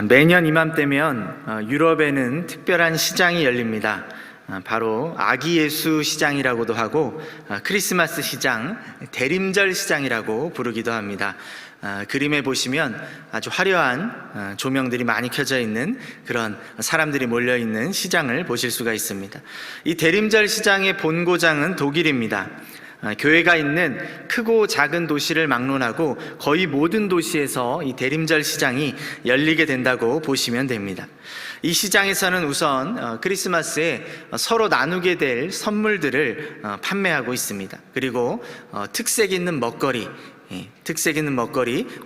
매년 이맘때면 유럽에는 특별한 시장이 열립니다. 바로 아기 예수 시장이라고도 하고 크리스마스 시장, 대림절 시장이라고 부르기도 합니다. 그림에 보시면 아주 화려한 조명들이 많이 켜져 있는 그런 사람들이 몰려 있는 시장을 보실 수가 있습니다. 이 대림절 시장의 본고장은 독일입니다. 교회가 있는 크고 작은 도시를 막론하고 거의 모든 도시에서 이 대림절 시장이 열리게 된다고 보시면 됩니다. 이 시장에서는 우선 크리스마스에 서로 나누게 될 선물들을 판매하고 있습니다. 그리고 특색 있는 먹거리,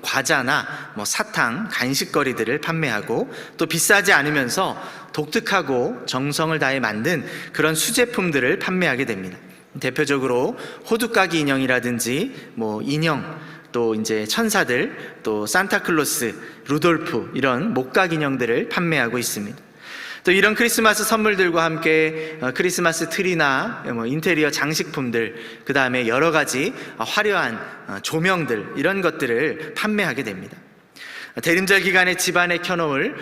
과자나 사탕, 간식거리들을 판매하고 또 비싸지 않으면서 독특하고 정성을 다해 만든 그런 수제품들을 판매하게 됩니다. 대표적으로 호두까기 인형이라든지 인형, 또 이제 천사들, 또 산타클로스, 루돌프 이런 목각 인형들을 판매하고 있습니다. 또 이런 크리스마스 선물들과 함께 크리스마스 트리나 인테리어 장식품들, 그 다음에 여러 가지 화려한 조명들, 이런 것들을 판매하게 됩니다. 대림절 기간에 집안에 켜놓을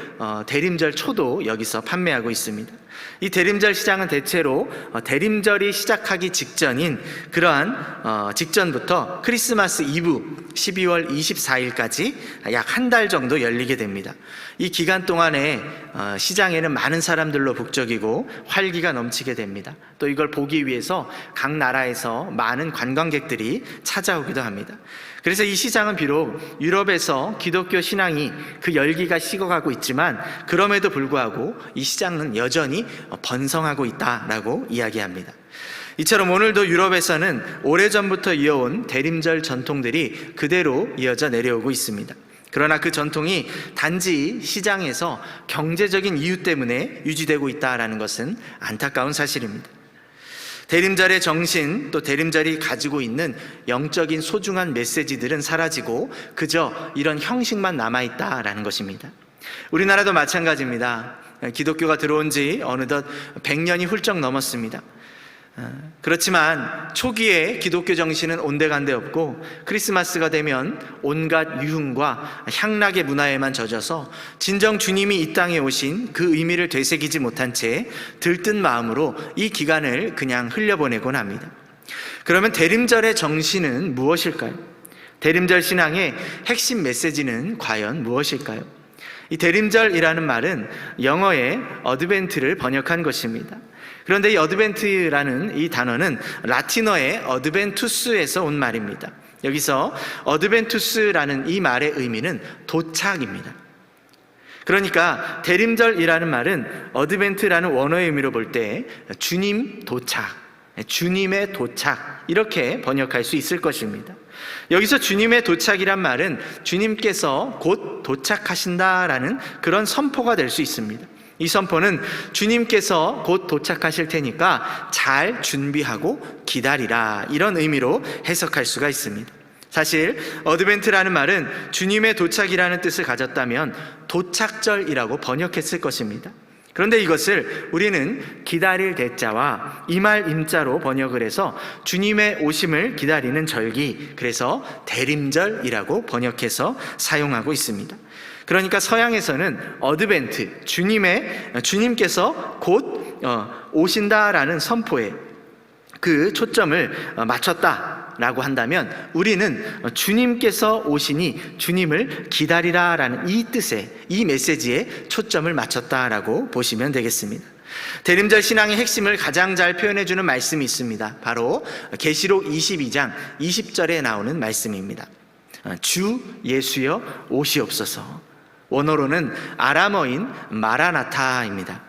대림절 초도 여기서 판매하고 있습니다. 이 대림절 시장은 대체로 대림절이 시작하기 직전인 그러한 직전부터 크리스마스 이브 12월 24일까지 약 한 달 정도 열리게 됩니다. 이 기간 동안에 시장에는 많은 사람들로 북적이고 활기가 넘치게 됩니다. 또 이걸 보기 위해서 각 나라에서 많은 관광객들이 찾아오기도 합니다. 그래서 이 시장은 비록 유럽에서 기독교 신앙이 그 열기가 식어가고 있지만 그럼에도 불구하고 이 시장은 여전히 번성하고 있다라고 이야기합니다. 이처럼 오늘도 유럽에서는 오래전부터 이어온 대림절 전통들이 그대로 이어져 내려오고 있습니다. 그러나 그 전통이 단지 시장에서 경제적인 이유 때문에 유지되고 있다는 것은 안타까운 사실입니다. 대림절의 정신, 또 대림절이 가지고 있는 영적인 소중한 메시지들은 사라지고 그저 이런 형식만 남아있다라는 것입니다. 우리나라도 마찬가지입니다. 기독교가 들어온 지 어느덧 100년이 훌쩍 넘었습니다. 그렇지만 초기에 기독교 정신은 온데간데 없고 크리스마스가 되면 온갖 유흥과 향락의 문화에만 젖어서 진정 주님이 이 땅에 오신 그 의미를 되새기지 못한 채 들뜬 마음으로 이 기간을 그냥 흘려보내곤 합니다. 그러면 대림절의 정신은 무엇일까요? 대림절 신앙의 핵심 메시지는 과연 무엇일까요? 이 대림절이라는 말은 영어의 어드벤트를 번역한 것입니다. 그런데 이 어드벤트라는 이 단어는 라틴어의 어드벤투스에서 온 말입니다. 여기서 어드벤투스라는 이 말의 의미는 도착입니다. 그러니까 대림절이라는 말은 어드벤트라는 원어의 의미로 볼 때 주님 도착, 주님의 도착, 이렇게 번역할 수 있을 것입니다. 여기서 주님의 도착이란 말은 주님께서 곧 도착하신다라는 그런 선포가 될 수 있습니다. 이 선포는 주님께서 곧 도착하실 테니까 잘 준비하고 기다리라, 이런 의미로 해석할 수가 있습니다. 사실 어드벤트라는 말은 주님의 도착이라는 뜻을 가졌다면 도착절이라고 번역했을 것입니다. 그런데 이것을 우리는 기다릴 대자와 임할 임자로 번역을 해서 주님의 오심을 기다리는 절기, 그래서 대림절이라고 번역해서 사용하고 있습니다. 그러니까 서양에서는 어드벤트, 주님께서 곧 오신다라는 선포에 그 초점을 맞췄다라고 한다면 우리는 주님께서 오시니 주님을 기다리라라는 이 뜻에, 이 메시지에 초점을 맞췄다라고 보시면 되겠습니다. 대림절 신앙의 핵심을 가장 잘 표현해주는 말씀이 있습니다. 바로 계시록 22장 20절에 나오는 말씀입니다. 주 예수여 오시옵소서. 원어로는 아람어인 마라나타입니다.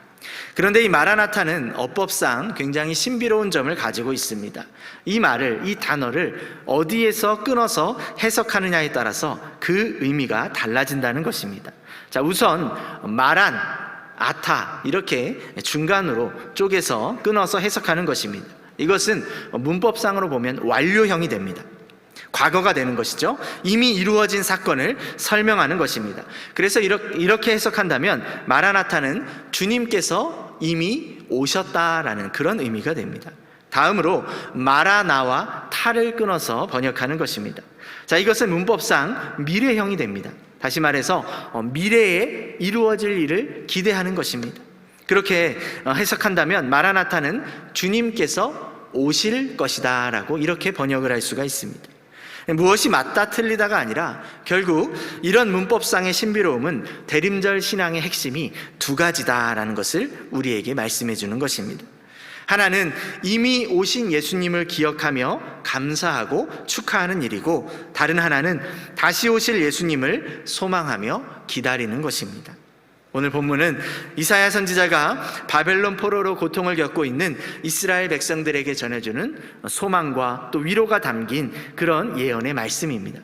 그런데 이 마라나타는 어법상 굉장히 신비로운 점을 가지고 있습니다. 이 단어를 어디에서 끊어서 해석하느냐에 따라서 그 의미가 달라진다는 것입니다. 자, 우선 마란, 아타, 이렇게 중간으로 쪼개서 끊어서 해석하는 것입니다. 이것은 문법상으로 보면 완료형이 됩니다. 과거가 되는 것이죠. 이미 이루어진 사건을 설명하는 것입니다. 그래서 이렇게 해석한다면 마라나타는 주님께서 이미 오셨다라는 그런 의미가 됩니다. 다음으로 마라나와 타를 끊어서 번역하는 것입니다. 자, 이것은 문법상 미래형이 됩니다. 다시 말해서 미래에 이루어질 일을 기대하는 것입니다. 그렇게 해석한다면 마라나타는 주님께서 오실 것이다 라고 이렇게 번역을 할 수가 있습니다. 무엇이 맞다 틀리다가 아니라 결국 이런 문법상의 신비로움은 대림절 신앙의 핵심이 두 가지다라는 것을 우리에게 말씀해 주는 것입니다. 하나는 이미 오신 예수님을 기억하며 감사하고 축하하는 일이고, 다른 하나는 다시 오실 예수님을 소망하며 기다리는 것입니다. 오늘 본문은 이사야 선지자가 바벨론 포로로 고통을 겪고 있는 이스라엘 백성들에게 전해주는 소망과 또 위로가 담긴 그런 예언의 말씀입니다.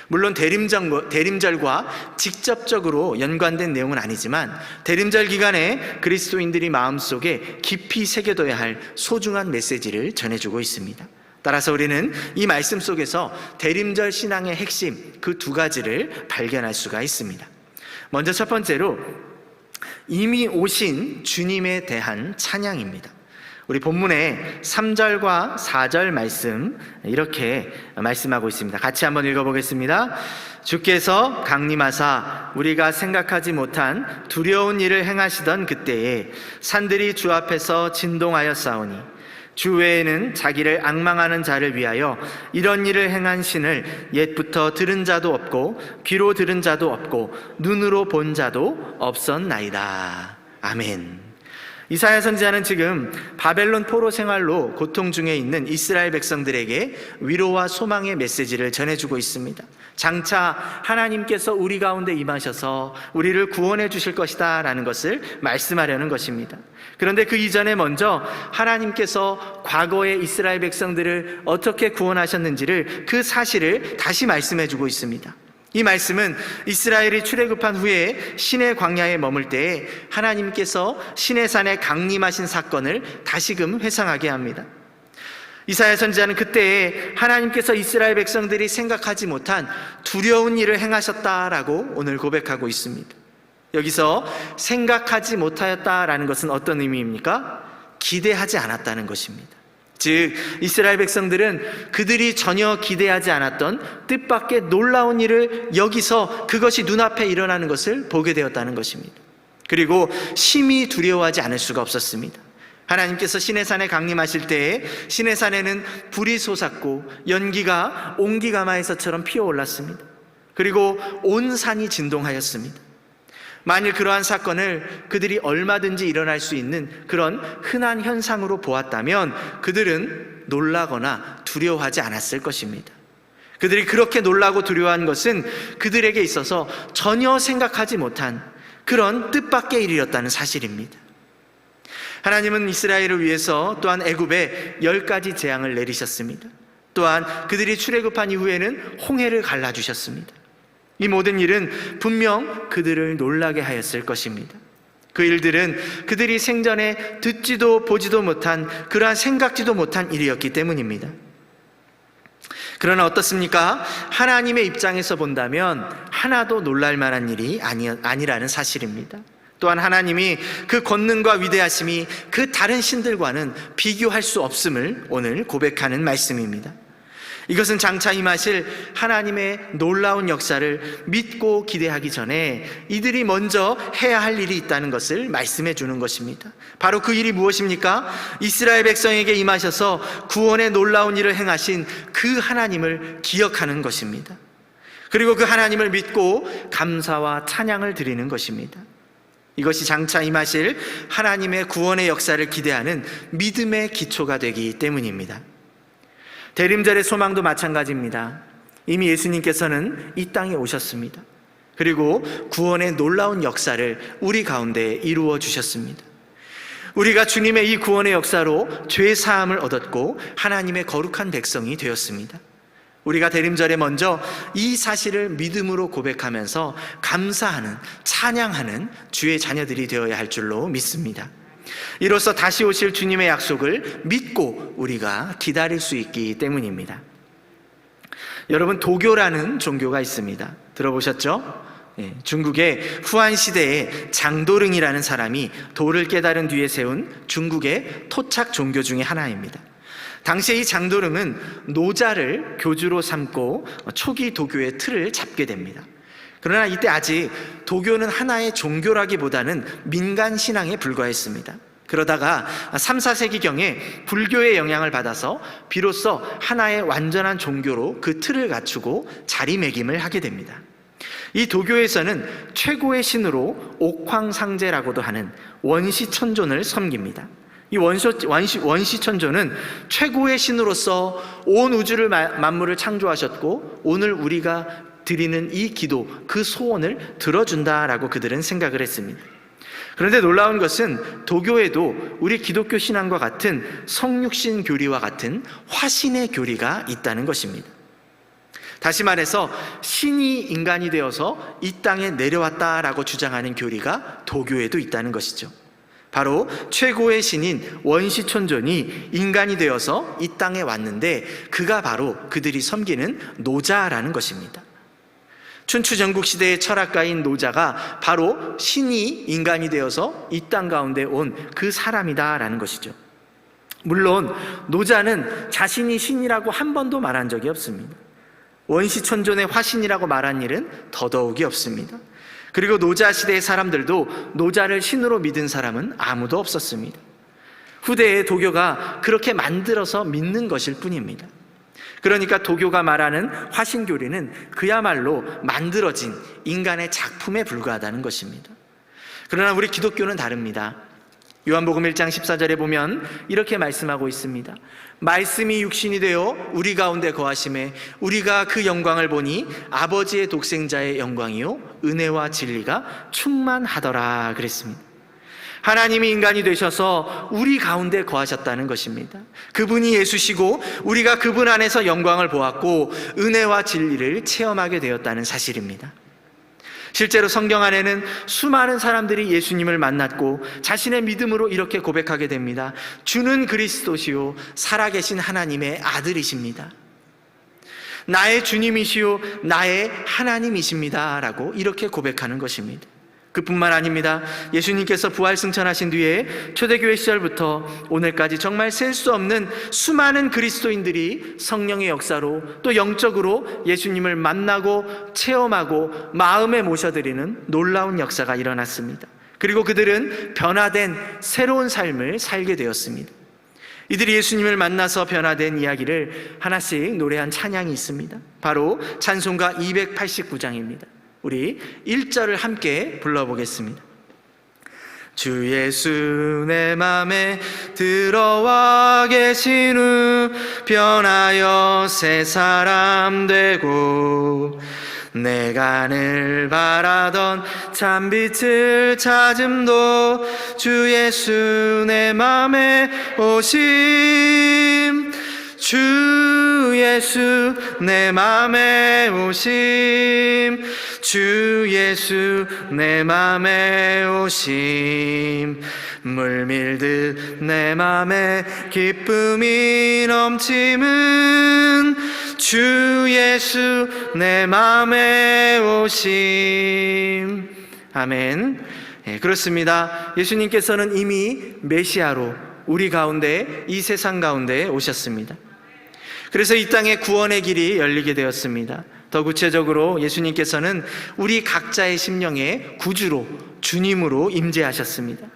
물론 대림절과 직접적으로 연관된 내용은 아니지만 대림절 기간에 그리스도인들이 마음속에 깊이 새겨둬야 할 소중한 메시지를 전해주고 있습니다. 따라서 우리는 이 말씀 속에서 대림절 신앙의 핵심 그 두 가지를 발견할 수가 있습니다. 먼저 첫 번째로 이미 오신 주님에 대한 찬양입니다. 우리 본문의 3절과 4절 말씀 이렇게 말씀하고 있습니다. 같이 한번 읽어보겠습니다. 주께서 강림하사 우리가 생각하지 못한 두려운 일을 행하시던 그때에 산들이 주 앞에서 진동하였사오니 주 외에는 자기를 앙망하는 자를 위하여 이런 일을 행한 신을 옛부터 들은 자도 없고 귀로 들은 자도 없고 눈으로 본 자도 없었나이다. 아멘. 이사야 선지자는 지금 바벨론 포로 생활로 고통 중에 있는 이스라엘 백성들에게 위로와 소망의 메시지를 전해주고 있습니다. 장차 하나님께서 우리 가운데 임하셔서 우리를 구원해 주실 것이다 라는 것을 말씀하려는 것입니다. 그런데 그 이전에 먼저 하나님께서 과거의 이스라엘 백성들을 어떻게 구원하셨는지를 그 사실을 다시 말씀해 주고 있습니다. 이 말씀은 이스라엘이 출애굽한 후에 시내 광야에 머물 때에 하나님께서 시내산에 강림하신 사건을 다시금 회상하게 합니다. 이사야 선지자는 그때에 하나님께서 이스라엘 백성들이 생각하지 못한 두려운 일을 행하셨다라고 오늘 고백하고 있습니다. 여기서 생각하지 못하였다라는 것은 어떤 의미입니까? 기대하지 않았다는 것입니다. 즉 이스라엘 백성들은 그들이 전혀 기대하지 않았던 뜻밖의 놀라운 일을 여기서 그것이 눈앞에 일어나는 것을 보게 되었다는 것입니다. 그리고 심히 두려워하지 않을 수가 없었습니다. 하나님께서 시내산에 강림하실 때에 시내산에는 불이 솟았고 연기가 옹기가마에서처럼 피어올랐습니다. 그리고 온 산이 진동하였습니다. 만일 그러한 사건을 그들이 얼마든지 일어날 수 있는 그런 흔한 현상으로 보았다면 그들은 놀라거나 두려워하지 않았을 것입니다. 그들이 그렇게 놀라고 두려워한 것은 그들에게 있어서 전혀 생각하지 못한 그런 뜻밖의 일이었다는 사실입니다. 하나님은 이스라엘을 위해서 또한 애굽에 10가지 재앙을 내리셨습니다. 또한 그들이 출애굽한 이후에는 홍해를 갈라주셨습니다. 이 모든 일은 분명 그들을 놀라게 하였을 것입니다. 그 일들은 그들이 생전에 듣지도 보지도 못한 그러한 생각지도 못한 일이었기 때문입니다. 그러나 어떻습니까? 하나님의 입장에서 본다면 하나도 놀랄 만한 일이 아니라는 사실입니다. 또한 하나님이 그 권능과 위대하심이 그 다른 신들과는 비교할 수 없음을 오늘 고백하는 말씀입니다. 이것은 장차 임하실 하나님의 놀라운 역사를 믿고 기대하기 전에 이들이 먼저 해야 할 일이 있다는 것을 말씀해 주는 것입니다. 바로 그 일이 무엇입니까? 이스라엘 백성에게 임하셔서 구원의 놀라운 일을 행하신 그 하나님을 기억하는 것입니다. 그리고 그 하나님을 믿고 감사와 찬양을 드리는 것입니다. 이것이 장차 임하실 하나님의 구원의 역사를 기대하는 믿음의 기초가 되기 때문입니다. 대림절의 소망도 마찬가지입니다. 이미 예수님께서는 이 땅에 오셨습니다. 그리고 구원의 놀라운 역사를 우리 가운데 이루어 주셨습니다. 우리가 주님의 이 구원의 역사로 죄 사함을 얻었고 하나님의 거룩한 백성이 되었습니다. 우리가 대림절에 먼저 이 사실을 믿음으로 고백하면서 감사하는, 찬양하는 주의 자녀들이 되어야 할 줄로 믿습니다. 이로써 다시 오실 주님의 약속을 믿고 우리가 기다릴 수 있기 때문입니다. 여러분, 도교라는 종교가 있습니다. 들어보셨죠? 중국의 후한 시대에 장도릉이라는 사람이 도를 깨달은 뒤에 세운 중국의 토착 종교 중에 하나입니다. 당시에 이 장도릉은 노자를 교주로 삼고 초기 도교의 틀을 잡게 됩니다. 그러나 이때 아직 도교는 하나의 종교라기보다는 민간 신앙에 불과했습니다. 그러다가 3, 4세기경에 불교의 영향을 받아서 비로소 하나의 완전한 종교로 그 틀을 갖추고 자리매김을 하게 됩니다. 이 도교에서는 최고의 신으로 옥황상제라고도 하는 원시천존을 섬깁니다. 이 원시천존은 최고의 신으로서 온 우주를 만물을 창조하셨고 오늘 우리가 드리는 이 기도, 그 소원을 들어준다라고 그들은 생각을 했습니다. 그런데 놀라운 것은 도교에도 우리 기독교 신앙과 같은 성육신 교리와 같은 화신의 교리가 있다는 것입니다. 다시 말해서 신이 인간이 되어서 이 땅에 내려왔다라고 주장하는 교리가 도교에도 있다는 것이죠. 바로 최고의 신인 원시천존이 인간이 되어서 이 땅에 왔는데 그가 바로 그들이 섬기는 노자라는 것입니다. 춘추전국 시대의 철학가인 노자가 바로 신이 인간이 되어서 이 땅 가운데 온 그 사람이다라는 것이죠. 물론 노자는 자신이 신이라고 한 번도 말한 적이 없습니다. 원시천존의 화신이라고 말한 일은 더더욱이 없습니다. 그리고 노자 시대의 사람들도 노자를 신으로 믿은 사람은 아무도 없었습니다. 후대의 도교가 그렇게 만들어서 믿는 것일 뿐입니다. 그러니까 도교가 말하는 화신교리는 그야말로 만들어진 인간의 작품에 불과하다는 것입니다. 그러나 우리 기독교는 다릅니다. 요한복음 1장 14절에 보면 이렇게 말씀하고 있습니다. 말씀이 육신이 되어 우리 가운데 거하심에 우리가 그 영광을 보니 아버지의 독생자의 영광이요 은혜와 진리가 충만하더라 그랬습니다. 하나님이 인간이 되셔서 우리 가운데 거하셨다는 것입니다. 그분이 예수시고 우리가 그분 안에서 영광을 보았고 은혜와 진리를 체험하게 되었다는 사실입니다. 실제로 성경 안에는 수많은 사람들이 예수님을 만났고 자신의 믿음으로 이렇게 고백하게 됩니다. 주는 그리스도시요 살아계신 하나님의 아들이십니다. 나의 주님이시요 나의 하나님이십니다 라고 이렇게 고백하는 것입니다. 그뿐만 아닙니다. 예수님께서 부활승천하신 뒤에 초대교회 시절부터 오늘까지 정말 셀 수 없는 수많은 그리스도인들이 성령의 역사로 또 영적으로 예수님을 만나고 체험하고 마음에 모셔드리는 놀라운 역사가 일어났습니다. 그리고 그들은 변화된 새로운 삶을 살게 되었습니다. 이들이 예수님을 만나서 변화된 이야기를 하나씩 노래한 찬양이 있습니다. 바로 찬송가 289장입니다. 우리 1절을 함께 불러보겠습니다. 주 예수 내 맘에 들어와 계신 후 변하여 새 사람 되고 내가 늘 바라던 참빛을 찾음도 주 예수 내 맘에 오심 주 예수 내 맘에 오심 주 예수 내 맘에 오심 물밀듯 내 맘에 기쁨이 넘침은 주 예수 내 맘에 오심. 아멘. 네, 그렇습니다. 예수님께서는 이미 메시아로 우리 가운데 이 세상 가운데 오셨습니다. 그래서 이 땅에 구원의 길이 열리게 되었습니다. 더 구체적으로 예수님께서는 우리 각자의 심령에 구주로 주님으로 임재하셨습니다.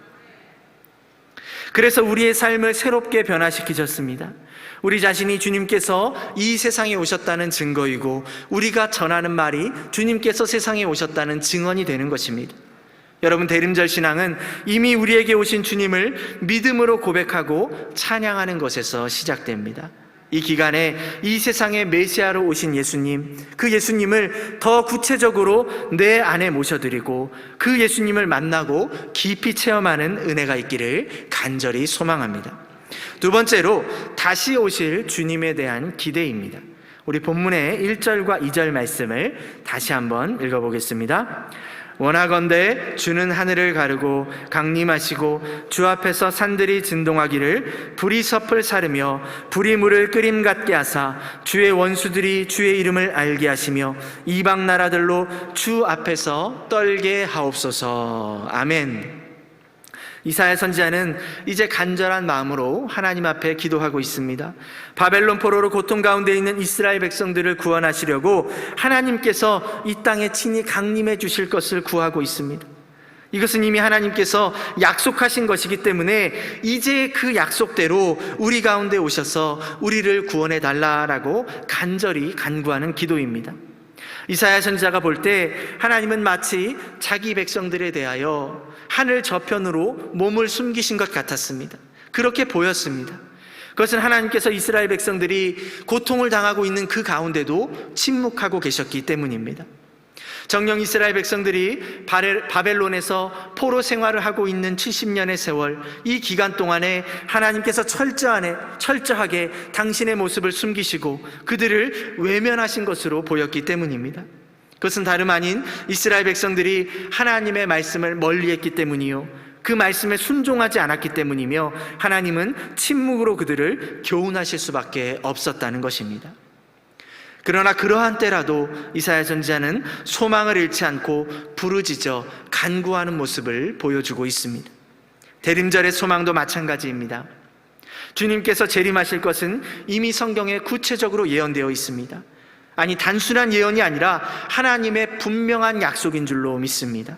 그래서 우리의 삶을 새롭게 변화시키셨습니다. 우리 자신이 주님께서 이 세상에 오셨다는 증거이고 우리가 전하는 말이 주님께서 세상에 오셨다는 증언이 되는 것입니다. 여러분, 대림절 신앙은 이미 우리에게 오신 주님을 믿음으로 고백하고 찬양하는 것에서 시작됩니다. 이 기간에 이 세상에 메시아로 오신 예수님, 그 예수님을 더 구체적으로 내 안에 모셔드리고 그 예수님을 만나고 깊이 체험하는 은혜가 있기를 간절히 소망합니다. 두 번째로 다시 오실 주님에 대한 기대입니다. 우리 본문의 1절과 2절 말씀을 다시 한번 읽어보겠습니다. 원하건대 주는 하늘을 가르고 강림하시고 주 앞에서 산들이 진동하기를 불이 섭을 사르며 불이 물을 끓임 같게 하사 주의 원수들이 주의 이름을 알게 하시며 이방 나라들로 주 앞에서 떨게 하옵소서. 아멘. 이사야 선지자는 이제 간절한 마음으로 하나님 앞에 기도하고 있습니다. 바벨론 포로로 고통 가운데 있는 이스라엘 백성들을 구원하시려고 하나님께서 이 땅에 친히 강림해 주실 것을 구하고 있습니다. 이것은 이미 하나님께서 약속하신 것이기 때문에 이제 그 약속대로 우리 가운데 오셔서 우리를 구원해 달라라고 간절히 간구하는 기도입니다. 이사야 선지자가 볼 때 하나님은 마치 자기 백성들에 대하여 하늘 저편으로 몸을 숨기신 것 같았습니다. 그렇게 보였습니다. 그것은 하나님께서 이스라엘 백성들이 고통을 당하고 있는 그 가운데도 침묵하고 계셨기 때문입니다. 정녕 이스라엘 백성들이 바벨론에서 포로 생활을 하고 있는 70년의 세월, 이 기간 동안에 하나님께서 철저하게 당신의 모습을 숨기시고 그들을 외면하신 것으로 보였기 때문입니다. 그것은 다름 아닌 이스라엘 백성들이 하나님의 말씀을 멀리했기 때문이요, 그 말씀에 순종하지 않았기 때문이며 하나님은 침묵으로 그들을 교훈하실 수밖에 없었다는 것입니다. 그러나 그러한 때라도 이사야 선지자는 소망을 잃지 않고 부르짖어 간구하는 모습을 보여주고 있습니다. 대림절의 소망도 마찬가지입니다. 주님께서 재림하실 것은 이미 성경에 구체적으로 예언되어 있습니다. 아니, 단순한 예언이 아니라 하나님의 분명한 약속인 줄로 믿습니다.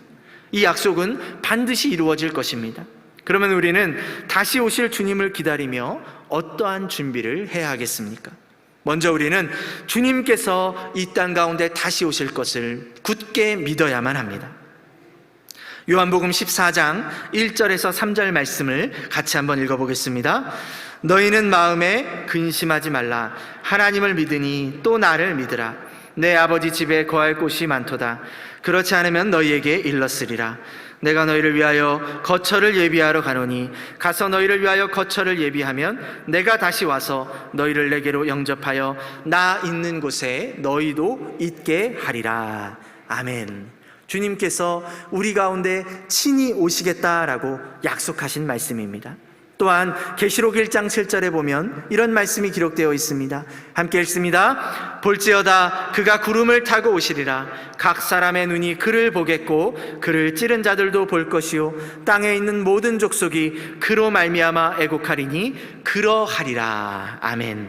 이 약속은 반드시 이루어질 것입니다. 그러면 우리는 다시 오실 주님을 기다리며 어떠한 준비를 해야 하겠습니까? 먼저 우리는 주님께서 이 땅 가운데 다시 오실 것을 굳게 믿어야만 합니다. 요한복음 14장 1절에서 3절 말씀을 같이 한번 읽어보겠습니다. 너희는 마음에 근심하지 말라. 하나님을 믿으니 또 나를 믿으라. 내 아버지 집에 거할 곳이 많도다. 그렇지 않으면 너희에게 일렀으리라. 내가 너희를 위하여 거처를 예비하러 가노니 가서 너희를 위하여 거처를 예비하면 내가 다시 와서 너희를 내게로 영접하여 나 있는 곳에 너희도 있게 하리라. 아멘. 주님께서 우리 가운데 친히 오시겠다라고 약속하신 말씀입니다. 또한 계시록 1장 7절에 보면 이런 말씀이 기록되어 있습니다. 함께 읽습니다. 볼지어다 그가 구름을 타고 오시리라. 각 사람의 눈이 그를 보겠고 그를 찌른 자들도 볼 것이요 땅에 있는 모든 족속이 그로 말미암아 애곡하리니 그러하리라. 아멘.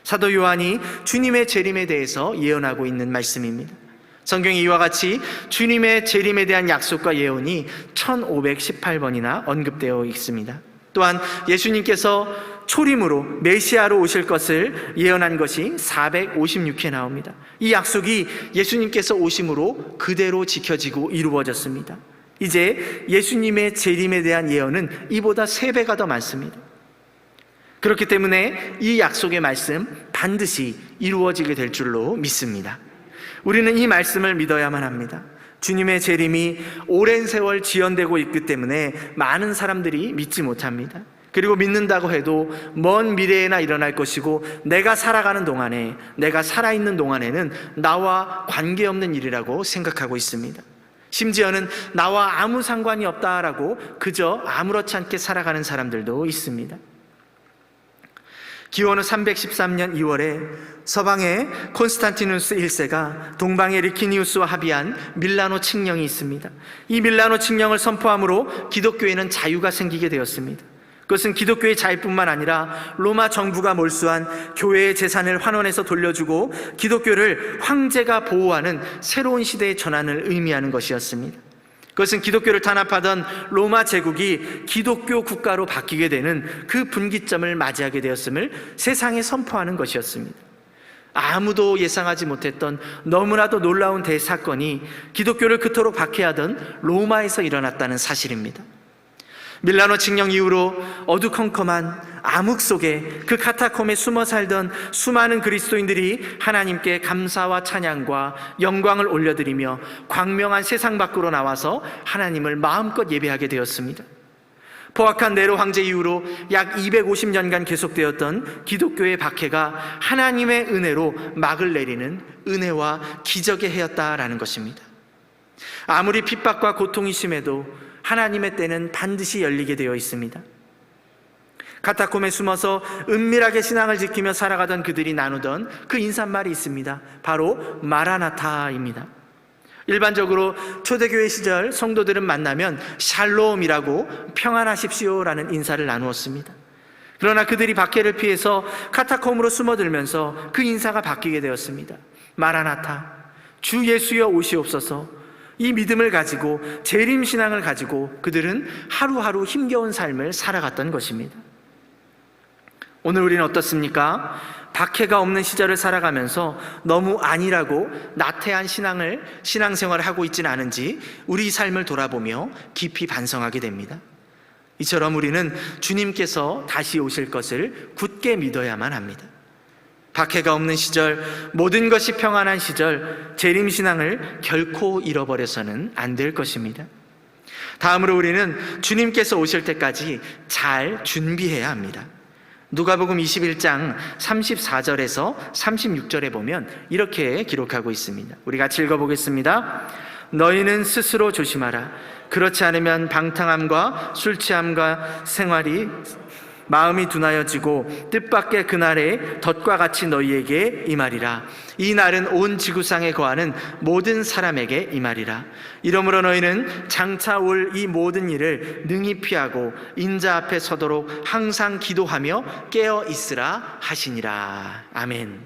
사도 요한이 주님의 재림에 대해서 예언하고 있는 말씀입니다. 성경에 이와 같이 주님의 재림에 대한 약속과 예언이 1518번이나 언급되어 있습니다. 또한 예수님께서 초림으로 메시아로 오실 것을 예언한 것이 456회 나옵니다. 이 약속이 예수님께서 오심으로 그대로 지켜지고 이루어졌습니다. 이제 예수님의 재림에 대한 예언은 이보다 3배가 더 많습니다. 그렇기 때문에 이 약속의 말씀 반드시 이루어지게 될 줄로 믿습니다. 우리는 이 말씀을 믿어야만 합니다. 주님의 재림이 오랜 세월 지연되고 있기 때문에 많은 사람들이 믿지 못합니다. 그리고 믿는다고 해도 먼 미래에나 일어날 것이고 내가 살아가는 동안에, 내가 살아있는 동안에는 나와 관계없는 일이라고 생각하고 있습니다. 심지어는 나와 아무 상관이 없다라고 그저 아무렇지 않게 살아가는 사람들도 있습니다. 기원후 313년 2월에 서방의 콘스탄티누스 1세가 동방의 리키니우스와 합의한 밀라노 칙령이 있습니다. 이 밀라노 칙령을 선포함으로 기독교에는 자유가 생기게 되었습니다. 그것은 기독교의 자유뿐만 아니라 로마 정부가 몰수한 교회의 재산을 환원해서 돌려주고 기독교를 황제가 보호하는 새로운 시대의 전환을 의미하는 것이었습니다. 그것은 기독교를 탄압하던 로마 제국이 기독교 국가로 바뀌게 되는 그 분기점을 맞이하게 되었음을 세상에 선포하는 것이었습니다. 아무도 예상하지 못했던 너무나도 놀라운 대사건이 기독교를 그토록 박해하던 로마에서 일어났다는 사실입니다. 밀라노 칙령 이후로 어두컴컴한 암흑 속에 그 카타콤에 숨어 살던 수많은 그리스도인들이 하나님께 감사와 찬양과 영광을 올려드리며 광명한 세상 밖으로 나와서 하나님을 마음껏 예배하게 되었습니다. 포악한 네로 황제 이후로 약 250년간 계속되었던 기독교의 박해가 하나님의 은혜로 막을 내리는 은혜와 기적의 해였다라는 것입니다. 아무리 핍박과 고통이 심해도 하나님의 때는 반드시 열리게 되어 있습니다. 카타콤에 숨어서 은밀하게 신앙을 지키며 살아가던 그들이 나누던 그 인사말이 있습니다. 바로 마라나타입니다. 일반적으로 초대교회 시절 성도들은 만나면 샬롬이라고 평안하십시오라는 인사를 나누었습니다. 그러나 그들이 박해를 피해서 카타콤으로 숨어들면서 그 인사가 바뀌게 되었습니다. 마라나타, 주 예수여 오시옵소서. 이 믿음을 가지고, 재림신앙을 가지고 그들은 하루하루 힘겨운 삶을 살아갔던 것입니다. 오늘 우리는 어떻습니까? 박해가 없는 시절을 살아가면서 너무 안일하고 나태한 신앙생활을 하고 있지는 않은지 우리 삶을 돌아보며 깊이 반성하게 됩니다. 이처럼 우리는 주님께서 다시 오실 것을 굳게 믿어야만 합니다. 박해가 없는 시절, 모든 것이 평안한 시절, 재림신앙을 결코 잃어버려서는 안 될 것입니다. 다음으로 우리는 주님께서 오실 때까지 잘 준비해야 합니다. 누가복음 21장 34절에서 36절에 보면 이렇게 기록하고 있습니다. 우리 같이 읽어보겠습니다. 너희는 스스로 조심하라. 그렇지 않으면 방탕함과 술취함과 생활이 마음이 둔하여지고 뜻밖의 그날에 덫과 같이 너희에게 임하리라. 이 날은 온 지구상에 거하는 모든 사람에게 임하리라. 이러므로 너희는 장차 올 이 모든 일을 능히 피하고 인자 앞에 서도록 항상 기도하며 깨어 있으라 하시니라. 아멘.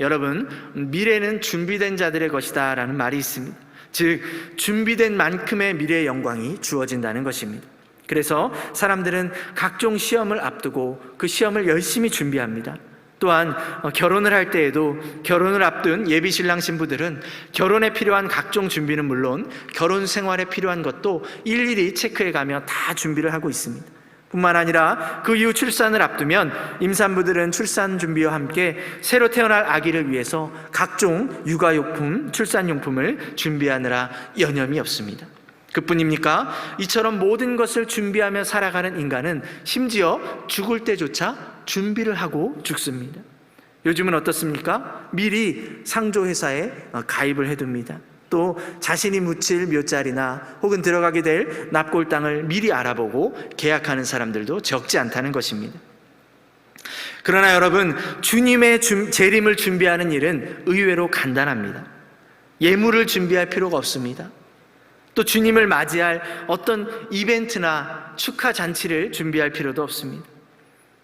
여러분, 미래는 준비된 자들의 것이다 라는 말이 있습니다. 즉, 준비된 만큼의 미래의 영광이 주어진다는 것입니다. 그래서 사람들은 각종 시험을 앞두고 그 시험을 열심히 준비합니다. 또한 결혼을 할 때에도 결혼을 앞둔 예비신랑 신부들은 결혼에 필요한 각종 준비는 물론 결혼 생활에 필요한 것도 일일이 체크해가며 다 준비를 하고 있습니다. 뿐만 아니라 그 이후 출산을 앞두면 임산부들은 출산 준비와 함께 새로 태어날 아기를 위해서 각종 육아용품, 출산용품을 준비하느라 여념이 없습니다. 그뿐입니까? 이처럼 모든 것을 준비하며 살아가는 인간은 심지어 죽을 때조차 준비를 하고 죽습니다. 요즘은 어떻습니까? 미리 상조회사에 가입을 해둡니다. 또 자신이 묻힐 묘자리나 혹은 들어가게 될 납골 땅을 미리 알아보고 계약하는 사람들도 적지 않다는 것입니다. 그러나 여러분, 주님의 재림을 준비하는 일은 의외로 간단합니다. 예물을 준비할 필요가 없습니다. 또 주님을 맞이할 어떤 이벤트나 축하 잔치를 준비할 필요도 없습니다.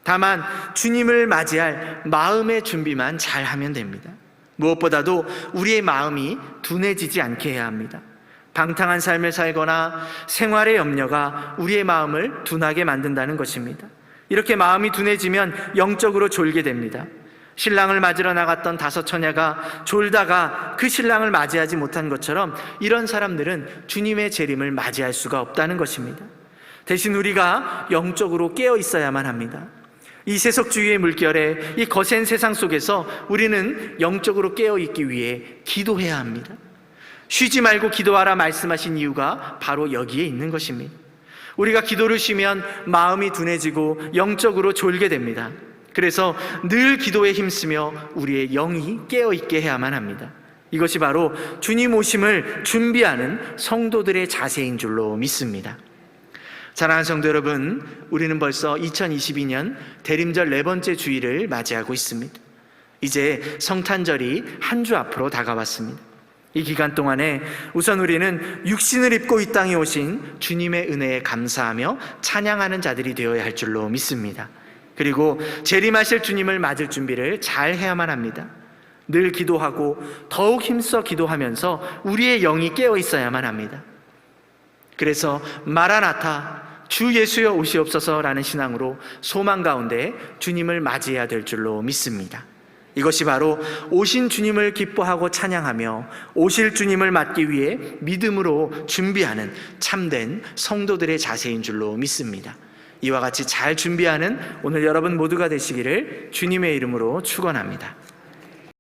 다만 주님을 맞이할 마음의 준비만 잘 하면 됩니다. 무엇보다도 우리의 마음이 둔해지지 않게 해야 합니다. 방탕한 삶을 살거나 생활의 염려가 우리의 마음을 둔하게 만든다는 것입니다. 이렇게 마음이 둔해지면 영적으로 졸게 됩니다. 신랑을 맞으러 나갔던 5 처녀가 졸다가 그 신랑을 맞이하지 못한 것처럼 이런 사람들은 주님의 재림을 맞이할 수가 없다는 것입니다. 대신 우리가 영적으로 깨어 있어야만 합니다. 이 세속주의의 물결에, 이 거센 세상 속에서 우리는 영적으로 깨어 있기 위해 기도해야 합니다. 쉬지 말고 기도하라 말씀하신 이유가 바로 여기에 있는 것입니다. 우리가 기도를 쉬면 마음이 둔해지고 영적으로 졸게 됩니다. 그래서 늘 기도에 힘쓰며 우리의 영이 깨어있게 해야만 합니다. 이것이 바로 주님 오심을 준비하는 성도들의 자세인 줄로 믿습니다. 사랑하는 성도 여러분, 우리는 벌써 2022년 대림절 4번째 주일을 맞이하고 있습니다. 이제 성탄절이 한 주 앞으로 다가왔습니다. 이 기간 동안에 우선 우리는 육신을 입고 이 땅에 오신 주님의 은혜에 감사하며 찬양하는 자들이 되어야 할 줄로 믿습니다. 그리고 재림하실 주님을 맞을 준비를 잘 해야만 합니다. 늘 기도하고 더욱 힘써 기도하면서 우리의 영이 깨어 있어야만 합니다. 그래서 마라나타, 주 예수여 오시옵소서라는 신앙으로 소망 가운데 주님을 맞이해야 될 줄로 믿습니다. 이것이 바로 오신 주님을 기뻐하고 찬양하며 오실 주님을 맞기 위해 믿음으로 준비하는 참된 성도들의 자세인 줄로 믿습니다. 이와 같이 잘 준비하는 오늘 여러분 모두가 되시기를 주님의 이름으로 축원합니다.